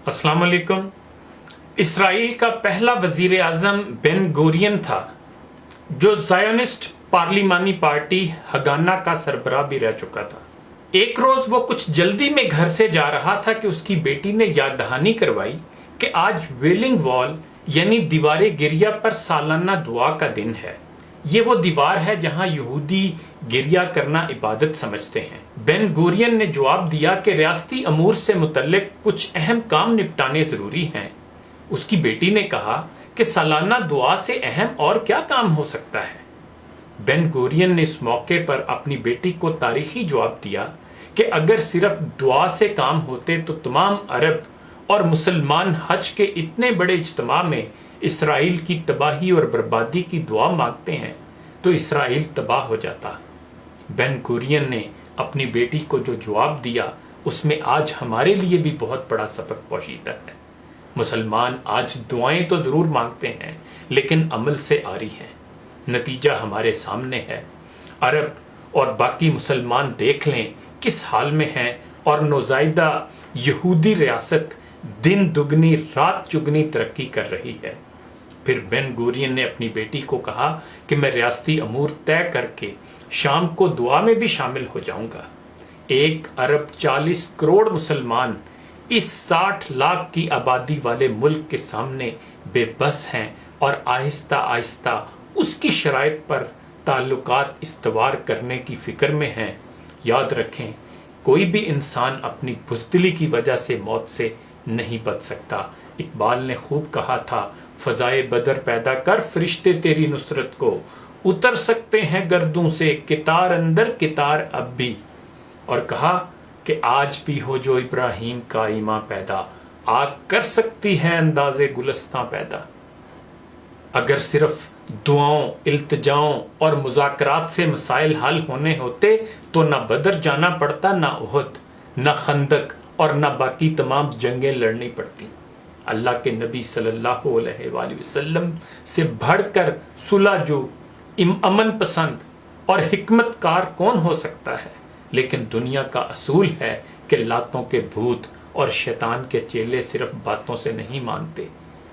अस्सलाम वालेकुम। इसराइल का पहला वजीर आज़म बेन गुरियन था जो ज़ायोनिस्ट पार्लिमानी पार्टी हगाना का सरबराह भी रह चुका था। एक रोज वो कुछ जल्दी में घर से जा रहा था कि उसकी बेटी ने याद दहानी करवाई कि आज वेलिंग वॉल यानी दीवारे गिरिया पर सालाना दुआ का दिन है। ये वो दीवार है जहां यहूदी गिरिया करना इबादत समझते हैं। बेन गुरियन ने जवाब दिया कि रियासती अमूर से मुतल्लिक कुछ अहम काम निपटाने जरूरी हैं। उसकी बेटी ने कहा कि सालाना दुआ से अहम और क्या काम हो सकता है। बेन गुरियन ने इस मौके पर अपनी बेटी को तारीखी जवाब दिया कि अगर सिर्फ दुआ से काम होते तो तमाम अरब और मुसलमान हज के इतने बड़े इज्तिमा में इसराइल की तबाही और बर्बादी की दुआ मांगते हैं तो इसराइल तबाह हो जाता। बेन गुरियन ने अपनी बेटी को जो जवाब दिया उसमें आज हमारे लिए भी बहुत बड़ा सबक पोशीदा है। मुसलमान आज दुआएं तो जरूर मांगते हैं लेकिन अमल से आरी हैं। नतीजा हमारे सामने है। अरब और बाकी मुसलमान देख लें किस हाल में हैं और नौज़ायदा यहूदी रियासत दिन दुगनी रात चुगनी तरक्की कर रही है। फिर बेन गुरियन ने अपनी बेटी को कहा कि मैं रियासती अमूर तय करके शाम को दुआ में भी शामिल हो जाऊंगा। 1 अरब 40 करोड़ मुसलमान इस 60 लाख की आबादी वाले मुल्क के सामने बेबस हैं और आहिस्ता आहिस्ता उसकी शराइत पर ताल्लुकात इस्तवार करने की फिक्र में हैं। याद रखें, कोई भी इंसान अपनी बुज़दिली की वजह से मौत से नहीं बच सकता। इकबाल ने खूब कहा था, फजाए बदर पैदा कर फरिश्ते तेरी नुसरत को, उतर सकते हैं गर्दों से कितार अंदर कितार अब भी। और कहा कि आज भी हो जो इब्राहिम का ईमा पैदा, आग कर सकती है अंदाजे गुलस्तां पैदा। अगर सिर्फ दुआओं, इल्तिजाओं और मुज़ाकरात से मसाइल हल होने होते तो ना बदर जाना पड़ता, ना उहद, ना खंदक और ना बाकी तमाम जंगें लड़नी पड़ती। अल्लाह के नबी सल्लल्लाहु अलैहि वसल्लम से बढ़कर सुलहजू, अमन पसंद और हिकमतकार कौन हो सकता है। लेकिन दुनिया का असूल है कि लातों के भूत और शैतान के चेले सिर्फ बातों से नहीं मानते,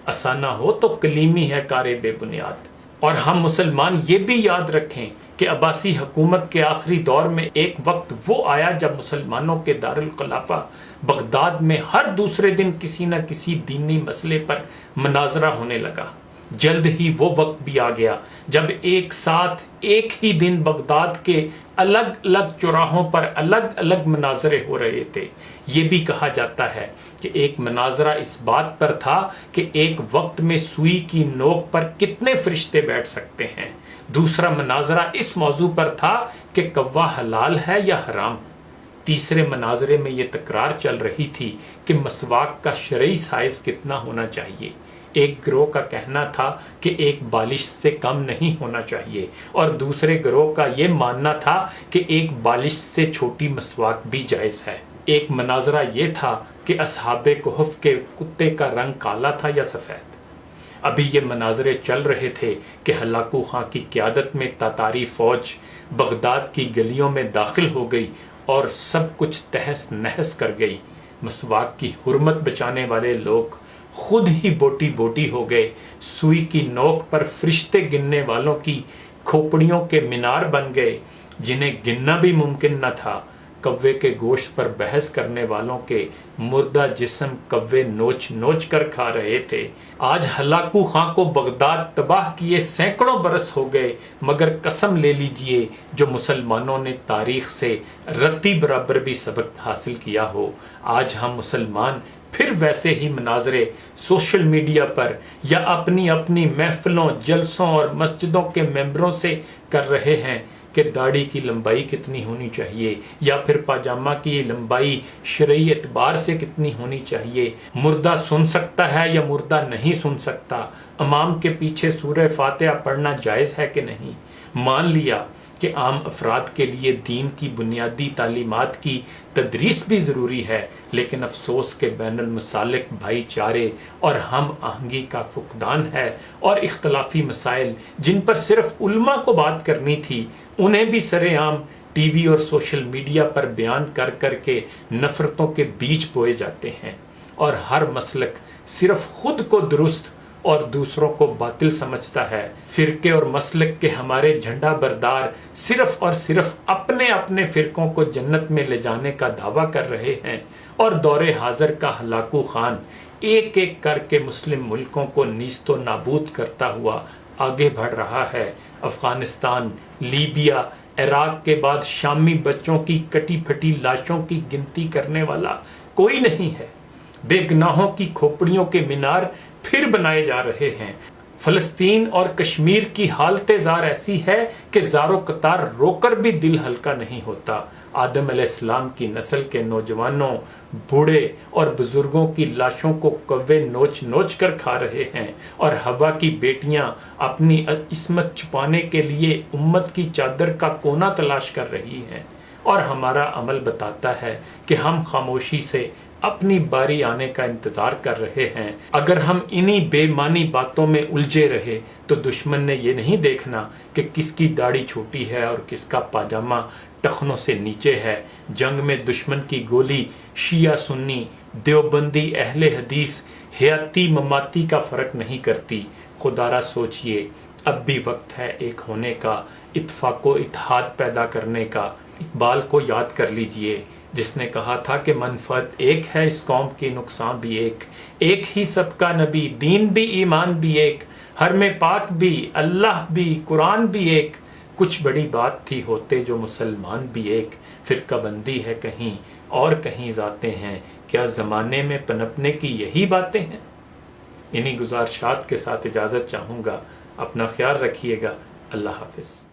असाना हो तो कलीमी है कारे बेबुनियाद। और हम मुसलमान ये भी याद रखें कि अब्बासी हुकूमत के आखिरी दौर में एक वक्त वो आया जब मुसलमानों के दारुल खिलाफा बगदाद में हर दूसरे दिन किसी न किसी दीनी मसले पर मनाजरा होने लगा। जल्द ही वो वक्त भी आ गया जब एक साथ एक ही दिन बगदाद के अलग अलग चौराहों पर अलग अलग मनाजरे हो रहे थे। ये भी कहा जाता है कि एक मनाजरा इस बात पर था कि एक वक्त में सुई की नोक पर कितने फरिश्ते बैठ सकते हैं। दूसरा मनाजरा इस मौजू पर था कि कव्वा हलाल है या हराम। तीसरे मनाजरे में ये तकरार चल रही थी कि मसवाक का शरई साइज कितना होना चाहिए। एक गिरोह का कहना था कि एक बालिश से कम नहीं होना चाहिए और दूसरे गिरोह का ये मानना था कि एक बालिश से छोटी मसवाक भी जायज़ है। एक मनाजरा ये था कि असहाबे कुहफ के कुत्ते का रंग काला था या सफ़ेद। अभी ये मनाजरे चल रहे थे कि हलाकू खां की क़यादत में तातारी फ़ौज बगदाद की गलियों में दाखिल हो गई और सब कुछ तहस नहस कर गई। मसवाक की हुर्मत बचाने वाले लोग खुद ही बोटी बोटी हो गए। सुई की नोक पर फरिश्ते गिनने वालों की खोपड़ियों के मीनार बन गए जिन्हें गिनना भी मुमकिन न था। कव्वे के गोश्त पर बहस करने वालों के मुर्दा जिस्म कव्वे नोच नोच कर खा रहे थे। आज हलाकू खां को बगदाद तबाह किए सैकड़ों बरस हो गए, मगर कसम ले लीजिए जो मुसलमानों ने तारीख से रत्ती बराबर भी सबक हासिल किया हो। आज हम मुसलमान फिर वैसे ही मनाजरे सोशल मीडिया पर या अपनी अपनी महफिलों, जलसों और मस्जिदों के मेंबरों से कर रहे हैं कि दाढ़ी की लंबाई कितनी होनी चाहिए या फिर पाजामा की लंबाई शरई एतबार से कितनी होनी चाहिए, मुर्दा सुन सकता है या मुर्दा नहीं सुन सकता, इमाम के पीछे सूरह फातिहा पढ़ना जायज़ है कि नहीं। मान लिया कि आम अफराद के लिए दीन की बुनियादी तालीमात की तदरीस भी ज़रूरी है, लेकिन अफसोस के बैनुल मसालिक भाईचारे और हम आहंगी का फुकदान है और इख्तलाफी मसाइल जिन पर सिर्फ उल्मा को बात करनी थी उन्हें भी सरेआम टीवी और सोशल मीडिया पर बयान कर कर के नफरतों के बीज बोए जाते हैं। اور ہر مسلک صرف خود کو درست اور دوسروں کو باطل سمجھتا ہے۔ فرقے اور مسلک کے ہمارے جھنڈا بردار صرف اور صرف اپنے اپنے فرقوں کو جنت میں لے جانے کا دعویٰ کر رہے ہیں، اور دور حاضر کا ہلاکو خان ایک ایک کر کے مسلم ملکوں کو نیست و نابود کرتا ہوا آگے بڑھ رہا ہے۔ افغانستان، لیبیا، عراق کے بعد شامی بچوں کی کٹی پھٹی لاشوں کی گنتی کرنے والا کوئی نہیں ہے۔ بے گناہوں کی کھوپڑیوں کے مینار پھر بنائے جا رہے ہیں۔ فلسطین اور کشمیر کی حالت زار ایسی ہے کہ زارو قطار رو کر بھی دل ہلکا نہیں ہوتا۔ آدم علیہ السلام کی نسل کے نوجوانوں، بوڑھے اور بزرگوں کی لاشوں کو کوے نوچ نوچ کر کھا رہے ہیں، اور ہوا کی بیٹیاں اپنی عصمت چھپانے کے لیے امت کی چادر کا کونا تلاش کر رہی ہیں، اور ہمارا عمل بتاتا ہے کہ ہم خاموشی سے اپنی باری آنے کا انتظار کر رہے ہیں۔ اگر ہم انہی بے معنی باتوں میں الجھے رہے تو دشمن نے یہ نہیں دیکھنا کہ کس کی داڑھی چھوٹی ہے اور کس کا پاجامہ ٹخنوں سے نیچے ہے۔ جنگ میں دشمن کی گولی شیعہ سنی، دیوبندی، اہل حدیث، حیاتی مماتی کا فرق نہیں کرتی۔ خدا را سوچئے، اب بھی وقت ہے ایک ہونے کا، اتفاق و اتحاد پیدا کرنے کا۔ اقبال کو یاد کر لیجئے، جس نے کہا تھا کہ منفعت ایک ہے اس قوم کی، نقصان بھی ایک ہی سب کا نبی، دین بھی ایمان بھی ایک، حرم پاک بھی، اللہ بھی، قرآن بھی ایک، کچھ بڑی بات تھی ہوتے جو مسلمان بھی ایک۔ فرقہ بندی ہے کہیں اور کہیں ذاتیں ہیں، کیا زمانے میں پنپنے کی یہی باتیں ہیں؟ انہی گزارشات کے ساتھ اجازت چاہوں گا۔ اپنا خیال رکھیے گا۔ اللہ حافظ۔